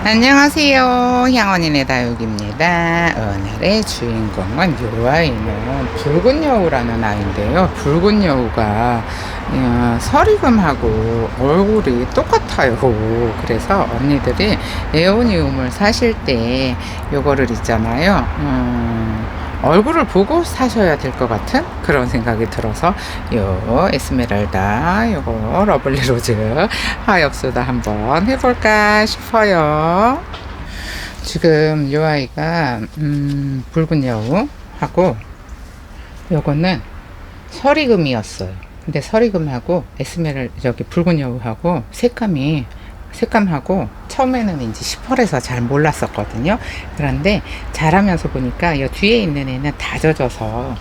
안녕하세요. 향원인의 다육입니다. 오늘의 주인공은 이 아이는 붉은 여우라는 아이인데요. 붉은 여우가 서리금하고 얼굴이 똑같아요. 그래서 언니들이 에오니움을 사실 때 요거를 있잖아요. 얼굴을 보고 사셔야 될 것 같은 그런 생각이 들어서 요 에스메랄다 요거 러블리 로즈 하엽수다 한번 해볼까 싶어요. 지금 요 아이가 붉은 여우하고 요거는 서리금이었어요. 근데 서리금하고 저기 붉은 여우하고 색감하고 처음에는 이제 시펄해서 잘 몰랐었거든요. 그런데 자라면서 보니까 이 뒤에 있는 애는 다져져서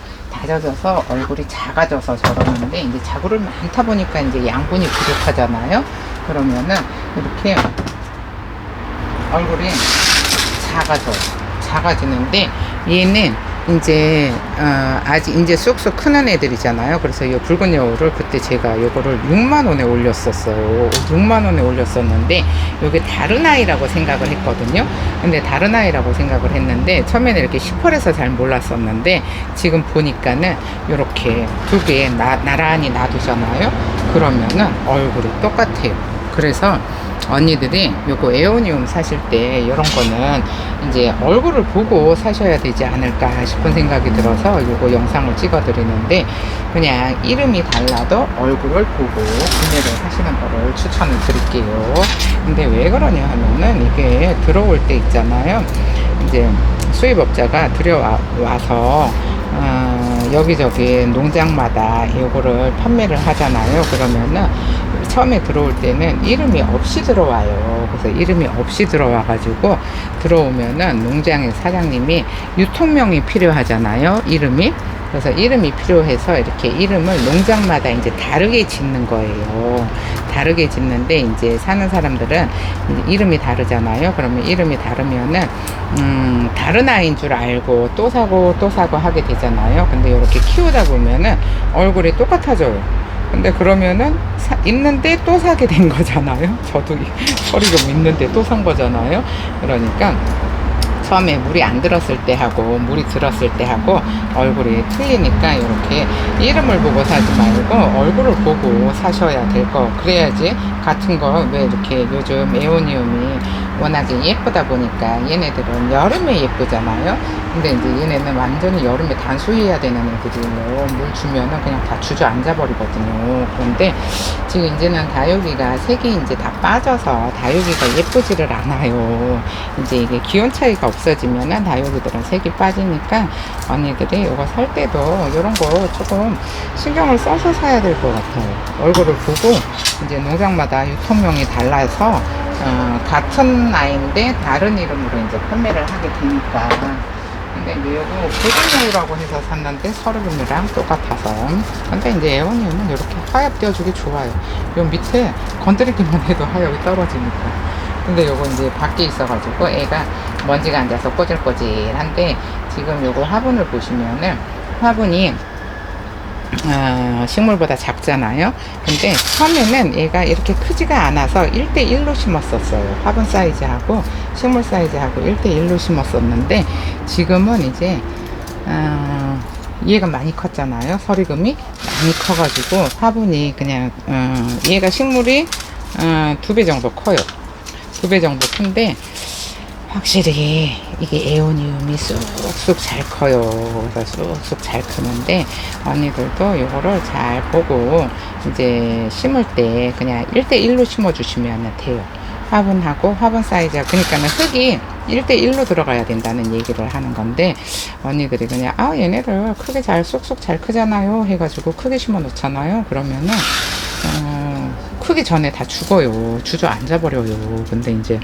얼굴이 작아져서 저러는데 이제 자구를 많다 보니까 이제 양분이 부족하잖아요. 그러면은 이렇게 얼굴이 작아지는데 얘는 이제 아직 이제 쑥쑥 크는 애들이잖아요. 그래서 이 붉은 여우를 그때 제가 요거를 6만원에 올렸었어요. 6만원에 올렸었는데 요게 다른 아이라고 생각을 했거든요. 근데 다른 아이라고 생각을 했는데 처음에는 이렇게 시펄해서 잘 몰랐었는데 지금 보니까는 요렇게 두 개 나란히 놔두잖아요. 그러면은 얼굴이 똑같아요. 그래서 언니들이 요거 에오니움 사실 때 이런 거는 이제 얼굴을 보고 사셔야 되지 않을까 싶은 생각이 들어서 요거 영상을 찍어 드리는데 그냥 이름이 달라도 얼굴을 보고 구매를 하시는 거를 추천을 드릴게요. 근데 왜 그러냐 하면은 이게 들어올 때 있잖아요. 이제 수입업자가 들여와서 여기저기 농장마다 요거를 판매를 하잖아요. 그러면은 처음에 들어올 때는 이름이 없이 들어와요. 그래서 이름이 없이 들어와 가지고 들어오면은 농장의 사장님이 유통명이 필요하잖아요. 이름이. 그래서 이름이 필요해서 이렇게 이름을 농장마다 이제 다르게 짓는 거예요. 다르게 짓는데 이제 사는 사람들은 이제 이름이 다르잖아요. 그러면 이름이 다르면은 다른 아이인 줄 알고 또 사고 하게 되잖아요. 근데 이렇게 키우다 보면은 얼굴이 똑같아져요. 근데 그러면은 있는데 또 사게 된 거잖아요. 저도 서리금 있는데 또 산 거잖아요. 그러니까 처음에 물이 안 들었을 때 하고 물이 들었을 때 하고 얼굴이 틀리니까 이렇게 이름을 보고 사지 말고 얼굴을 보고 사셔야 될 거. 그래야지 같은 거 왜 이렇게 요즘 에오니움이 워낙에 예쁘다 보니까 얘네들은 여름에 예쁘잖아요. 근데 이제 얘네는 완전히 여름에 단수해야 되는 애들이에요. 물 주면은 그냥 다 주저앉아 버리거든요. 그런데 지금 이제는 다육이가 색이 이제 다 빠져서 다육이가 예쁘지를 않아요. 이제 이게 기온 차이가 없어지면은 다육이들은 색이 빠지니까 언니들이 이거 살 때도 이런 거 조금 신경을 써서 사야 될 것 같아요. 얼굴을 보고 이제 농장마다 유통명이 달라서 같은 아이인데 다른 이름으로 이제 판매를 하게 되니까. 근데 이제 요거 고등여우라고 해서 샀는데 서르금이랑 똑같아서. 근데 이제 에오니움은 이렇게 하얗 띄워주기 좋아요. 요 밑에 건드리기만 해도 하얗게 떨어지니까. 근데 요거 이제 밖에 있어가지고 애가 먼지가 앉아서 꼬질꼬질한데 지금 요거 화분을 보시면은 화분이 식물보다 작잖아요. 근데 처음에는 얘가 이렇게 크지가 않아서 1대1로 심었었어요. 화분 사이즈하고 식물 사이즈하고 1대1로 심었었는데 지금은 이제 얘가 많이 컸잖아요. 서리금이 많이 커가지고 화분이 그냥 얘가 식물이 2배 정도 커요. 2배 정도 큰데 확실히 이게 에오니움이 쑥쑥 잘 커요. 그래서 쑥쑥 잘 크는데 언니들도 이거를 잘 보고 이제 심을 때 그냥 1대1로 심어 주시면 돼요. 화분하고 화분 사이즈가 그러니까는 흙이 1대1로 들어가야 된다는 얘기를 하는 건데 언니들이 그냥 얘네들 크게 쑥쑥 잘 크잖아요 해가지고 크게 심어 놓잖아요. 그러면은 크기 전에 다 죽어요. 주저앉아 버려요. 근데 이제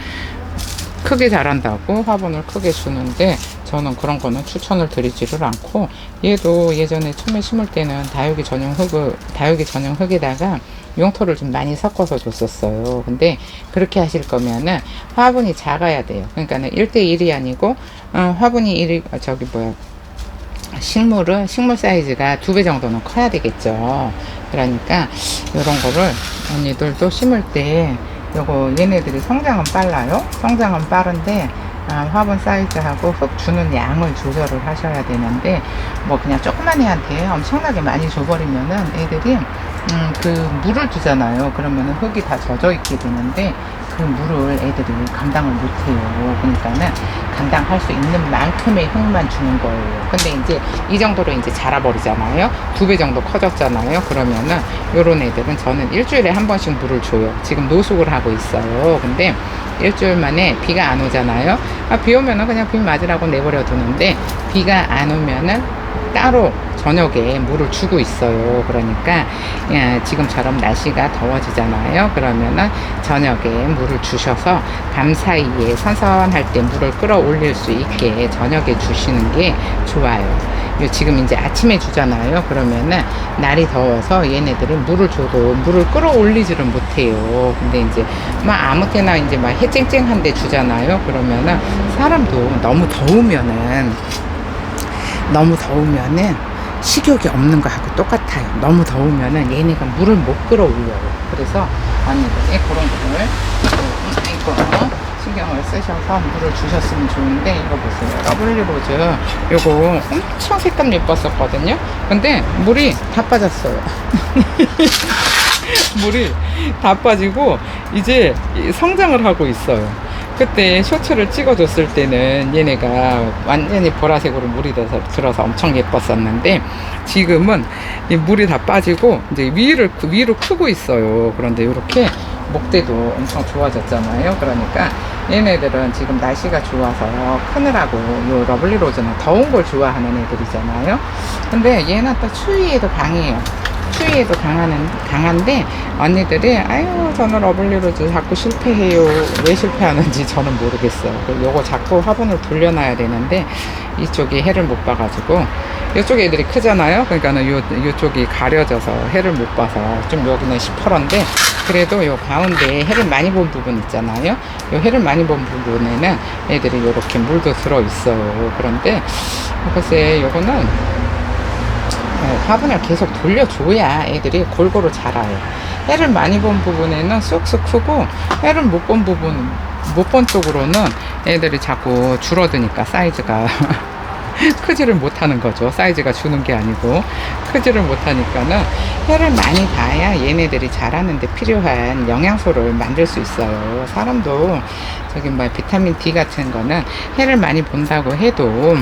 크게 자란다고 화분을 크게 주는데 저는 그런 거는 추천을 드리지를 않고 얘도 예전에 처음에 심을 때는 다육이 전용 흙에다가 용토를 좀 많이 섞어서 줬었어요. 근데 그렇게 하실 거면은 화분이 작아야 돼요. 그러니까는 1대1이 아니고 화분이 식물 사이즈가 2배 정도는 커야 되겠죠. 그러니까 이런 거를 언니들도 심을 때 요거 얘네들이 성장은 빨라요. 성장은 빠른데 화분 사이즈하고 흙 주는 양을 조절을 하셔야 되는데, 뭐 그냥 조그만 애한테 엄청나게 많이 줘버리면은 애들이 그 물을 주잖아요. 그러면은 흙이 다 젖어 있게 되는데 그 물을 애들이 감당을 못해요. 그러니까는 감당할 수 있는 만큼의 흙만 주는 거예요. 근데 이제 이 정도로 이제 자라버리잖아요. 2배 정도 커졌잖아요. 그러면은 요런 애들은 저는 일주일에 한 번씩 물을 줘요. 지금 노숙을 하고 있어요. 근데 일주일 만에 비가 안 오잖아요. 비 오면은 그냥 비 맞으라고 내버려 두는데, 비가 안 오면은 따로 저녁에 물을 주고 있어요. 그러니까 지금처럼 날씨가 더워지잖아요. 그러면은 저녁에 물을 주셔서 밤 사이에 선선할 때 물을 끌어올릴 수 있게 저녁에 주시는 게 좋아요. 지금 이제 아침에 주잖아요. 그러면은 날이 더워서 얘네들은 물을 줘도 물을 끌어올리지를 못해요. 근데 이제 막 아무 때나 이제 막 해 쨍쨍한데 주잖아요. 그러면은 사람도 너무 더우면은 식욕이 없는 거하고 똑같아요. 너무 더우면은 얘네가 물을 못 끌어올려요. 그래서 언니들이 그런 거를 이거 신경을 쓰셔서 물을 주셨으면 좋은데, 이거 보세요. 러블리 로즈 요거 엄청 색감 예뻤었거든요. 근데 물이 다 빠졌어요. 물이 다 빠지고 이제 성장을 하고 있어요. 그때 쇼츠를 찍어줬을 때는 얘네가 완전히 보라색으로 물이 들어서 엄청 예뻤었는데, 지금은 이 물이 다 빠지고 이제 위로 크고 있어요. 그런데 이렇게 목대도 엄청 좋아졌잖아요. 그러니까 얘네들은 지금 날씨가 좋아서 크느라고, 요 러블리 로즈는 더운 걸 좋아하는 애들이잖아요. 근데 얘는 또 추위에도 강해요. 추위에도 강한데, 언니들이 아유 저는 러블리 로즈 자꾸 실패해요. 왜 실패하는지 저는 모르겠어요. 요거 자꾸 화분을 돌려놔야 되는데 이쪽이 해를 못 봐가지고, 이쪽 애들이 크잖아요. 그러니까는 요쪽이 가려져서 해를 못 봐서 좀 여기는 시퍼런데, 그래도 요 가운데 해를 많이 본 부분 있잖아요. 요 해를 많이 본 부분에는 애들이 요렇게 물도 들어 있어요. 그런데 글쎄 요거는 화분을 계속 돌려줘야 애들이 골고루 자라요. 해를 많이 본 부분에는 쑥쑥 크고, 해를 못 본 쪽으로는 애들이 자꾸 줄어드니까 사이즈가 크지를 못하는 거죠. 사이즈가 주는 게 아니고 크지를 못하니까는 해를 많이 봐야 얘네들이 자라는데 필요한 영양소를 만들 수 있어요. 사람도 저기 뭐 비타민 D 같은 거는 해를 많이 본다고 해도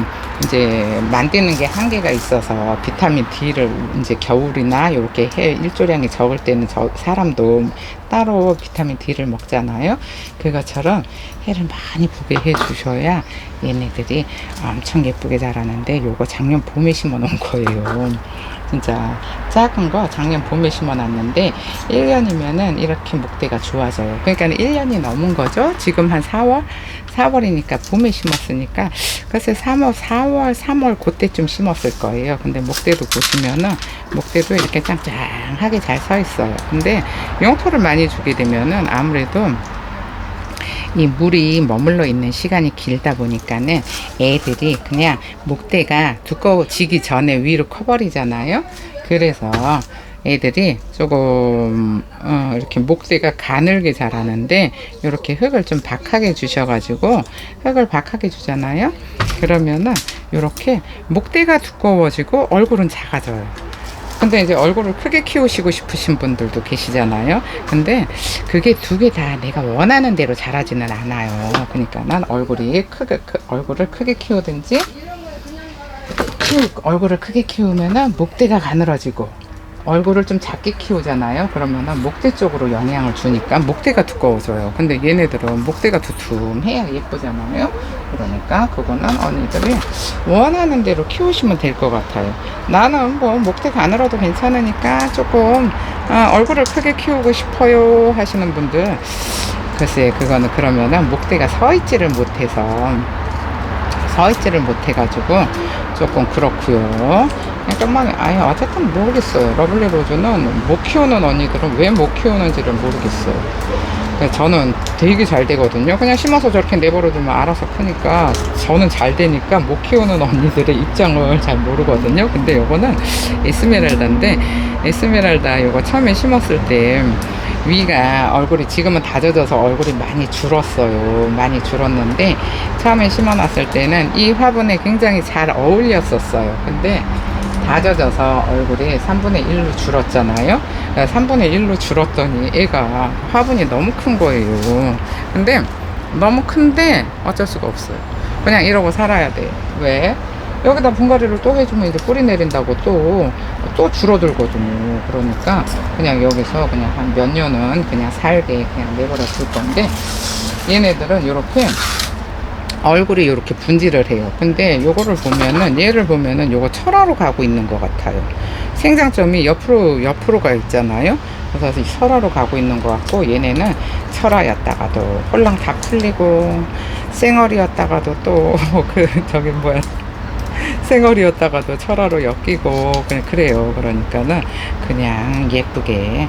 이제 만드는 게 한계가 있어서, 비타민 D를 이제 겨울이나 이렇게 해 일조량이 적을 때는 사람도 따로 비타민 D를 먹잖아요. 그것처럼 해를 많이 보게 해 주셔야 얘네들이 엄청 예쁘게 자라는데, 요거 작년 봄에 심어 놓은 거예요. 진짜 작은 거 작년 봄에 심어 놨는데 1년이면은 이렇게 목대가 좋아져요. 그러니까 1년이 넘은 거죠. 지금 한 4월이니까 봄에 심었으니까 글쎄 3월 그때쯤 심었을 거예요. 근데 목대도 보시면은 목대도 이렇게 짱짱하게 잘 서 있어요. 근데 영토를 많이 주게 되면은 아무래도 이 물이 머물러 있는 시간이 길다 보니까는 애들이 그냥 목대가 두꺼워지기 전에 위로 커버리잖아요. 그래서 애들이 조금 이렇게 목대가 가늘게 자라는데, 이렇게 흙을 좀 박하게 주셔가지고 흙을 박하게 주잖아요. 그러면은 이렇게 목대가 두꺼워지고 얼굴은 작아져요. 근데 이제 얼굴을 크게 키우시고 싶으신 분들도 계시잖아요. 근데 그게 두 개 다 내가 원하는 대로 자라지는 않아요. 그러니까 난 얼굴을 크게 키우든지, 얼굴을 크게 키우면은 목대가 가늘어지고, 얼굴을 좀 작게 키우잖아요. 그러면은 목대 쪽으로 영향을 주니까 목대가 두꺼워져요. 근데 얘네들은 목대가 두툼해야 예쁘잖아요. 그러니까 그거는 언니들이 원하는 대로 키우시면 될 것 같아요. 나는 뭐 목대 가늘어도 괜찮으니까 조금 얼굴을 크게 키우고 싶어요 하시는 분들, 글쎄 그거는 그러면은 목대가 서 있지를 못해가지고 조금 그렇고요. 잠깐만, 아니 어쨌든 모르겠어요. 러블리 로즈는 못 키우는 언니들은 왜 못 키우는지를 모르겠어요. 저는 되게 잘 되거든요. 그냥 심어서 저렇게 내버려두면 알아서 크니까 저는 잘 되니까 못 키우는 언니들의 입장을 잘 모르거든요. 근데 요거는 에스메랄다인데, 에스메랄다 요거 처음에 심었을 때 위가 얼굴이 지금은 다 젖어서 얼굴이 많이 줄었어요. 많이 줄었는데 처음에 심어놨을 때는 이 화분에 굉장히 잘 어울렸었어요. 근데 다 젖어서 얼굴이 3분의 1로 줄었잖아요. 3분의 1로 줄었더니 애가 화분이 너무 큰 거예요. 근데 너무 큰데 어쩔 수가 없어요. 그냥 이러고 살아야 돼. 왜? 여기다 분갈이를 또 해주면 이제 뿌리 내린다고 또 줄어들거든요. 그러니까 그냥 여기서 그냥 한 몇 년은 그냥 살게 그냥 내버려 둘 건데, 얘네들은 이렇게 얼굴이 이렇게 분질을 해요. 근데 요거를 보면은, 얘를 보면은 요거 철화로 가고 있는 것 같아요. 생장점이 옆으로가 있잖아요. 그래서 철화로 가고 있는 것 같고, 얘네는 철화였다가도 홀랑 다 풀리고, 쌩얼이었다가도 또 저기 뭐야, 생얼이었다가도 철화로 엮이고 그냥 그래요. 그러니까는 그냥 예쁘게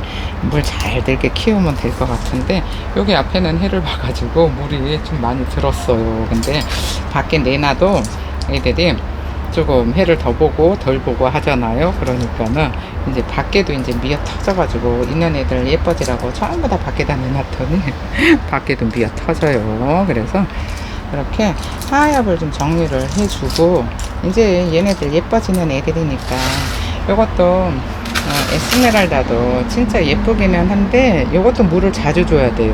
물 잘 들게 키우면 될 것 같은데, 여기 앞에는 해를 봐가지고 물이 좀 많이 들었어요. 근데 밖에 내놔도 애들이 조금 해를 더 보고 덜 보고 하잖아요. 그러니까는 이제 밖에도 이제 미어 터져가지고 있는 애들 예뻐지라고 전부 다 밖에다 내놨더니 밖에도 미어 터져요. 그래서 이렇게 하엽을 좀 정리를 해주고, 이제 얘네들 예뻐지는 애들이니까 이것도 에스메랄다도 진짜 예쁘기는 한데 이것도 물을 자주 줘야 돼요.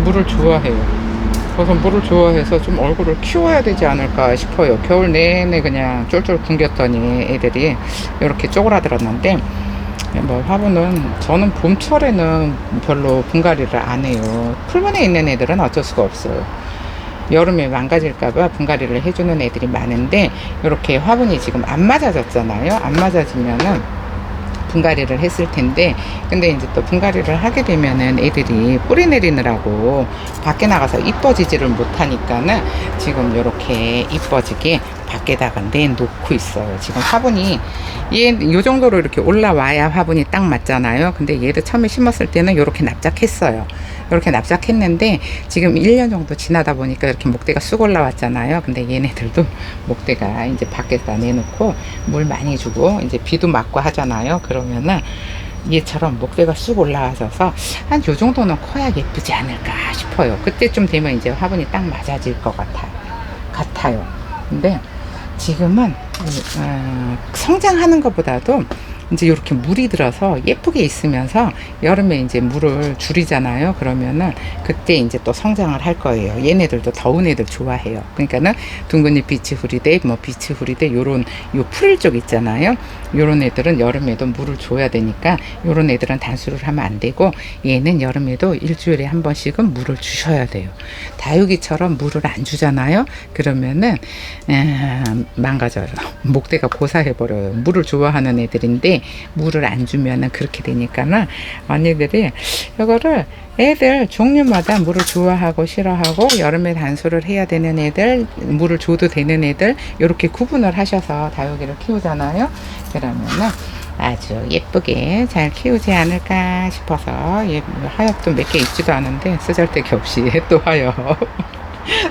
물을 좋아해요. 그래서 물을 좋아해서 좀 얼굴을 키워야 되지 않을까 싶어요. 겨울 내내 그냥 쫄쫄 굶겼더니 애들이 이렇게 쪼그라들었는데, 뭐 화분은 저는 봄철에는 별로 분갈이를 안 해요. 풀분에 있는 애들은 어쩔 수가 없어요. 여름에 망가질까봐 분갈이를 해주는 애들이 많은데, 이렇게 화분이 지금 안 맞아졌잖아요. 안 맞아지면은 분갈이를 했을 텐데, 근데 이제 또 분갈이를 하게 되면은 애들이 뿌리 내리느라고 밖에 나가서 이뻐지지를 못하니까는 지금 이렇게 이뻐지게 밖에다가 내놓고 있어요. 지금 화분이 요 정도로 이렇게 올라와야 화분이 딱 맞잖아요. 근데 얘도 처음에 심었을 때는 이렇게 납작했어요. 이렇게 납작했는데 지금 1년 정도 지나다 보니까 이렇게 목대가 쑥 올라왔잖아요. 근데 얘네들도 목대가 이제 밖에다 내놓고 물 많이 주고 이제 비도 맞고 하잖아요. 그러면은 얘처럼 목대가 쑥 올라와서 한 요 정도는 커야 예쁘지 않을까 싶어요. 그때쯤 되면 이제 화분이 딱 맞아질 것 같아요. 근데 지금은 성장하는 것보다도 이제 이렇게 물이 들어서 예쁘게 있으면서 여름에 이제 물을 줄이잖아요. 그러면은 그때 이제 또 성장을 할 거예요. 얘네들도 더운 애들 좋아해요. 그러니까는 둥근잎 비치후리대, 뭐 비치후리대 요런 요 풀 쪽 있잖아요. 요런 애들은 여름에도 물을 줘야 되니까 요런 애들은 단수를 하면 안 되고, 얘는 여름에도 일주일에 한 번씩은 물을 주셔야 돼요. 다육이처럼 물을 안 주잖아요. 그러면은 망가져요. 목대가 고사해버려요. 물을 좋아하는 애들인데 물을 안 주면은 그렇게 되니까는 언니들이 이거를 애들 종류마다 물을 좋아하고 싫어하고, 여름에 단수를 해야 되는 애들, 물을 줘도 되는 애들, 이렇게 구분을 하셔서 다육이를 키우잖아요. 그러면은 아주 예쁘게 잘 키우지 않을까 싶어서, 하엽도 몇 개 있지도 않은데 쓰잘데기 없이 또 하엽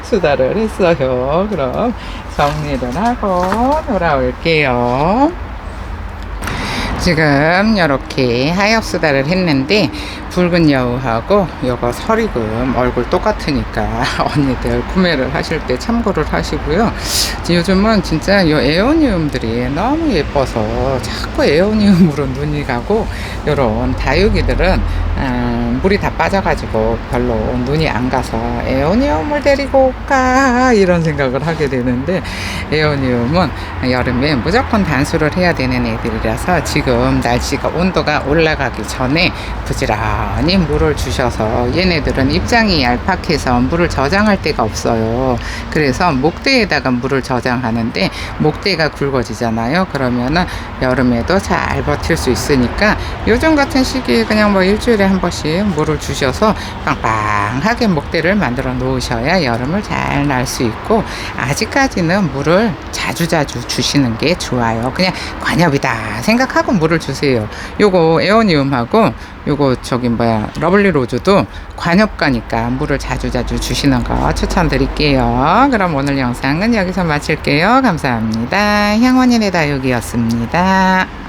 수다를 했어요. 그럼 정리를 하고 돌아올게요. 지금 이렇게 하엽 수다를 했는데, 붉은 여우하고 요거 서리금 얼굴 똑같으니까 언니들 구매를 하실 때 참고를 하시고요. 요즘은 진짜 요 에오니움들이 너무 예뻐서 자꾸 에오니움으로 눈이 가고, 요런 다육이들은 물이 다 빠져가지고 별로 눈이 안 가서 에오니움을 데리고 올까 이런 생각을 하게 되는데, 에오니움은 여름에 무조건 단수를 해야 되는 애들이라서 지금 지금 날씨가 온도가 올라가기 전에 부지런히 물을 주셔서, 얘네들은 입장이 얄팍해서 물을 저장할 데가 없어요. 그래서 목대에다가 물을 저장하는데 목대가 굵어지잖아요. 그러면은 여름에도 잘 버틸 수 있으니까 요즘 같은 시기에 그냥 뭐 일주일에 한 번씩 물을 주셔서 빵빵하게 목대를 만들어 놓으셔야 여름을 잘 날 수 있고, 아직까지는 물을 자주자주 주시는 게 좋아요. 그냥 관엽이다 생각하고 물을 주세요. 요거 에어니움하고 요거 저기 뭐야 러블리 로즈도 관엽가니까 물을 자주자주 주시는 거 추천드릴게요. 그럼 오늘 영상은 여기서 마칠게요. 감사합니다. 향원인의 다육이었습니다.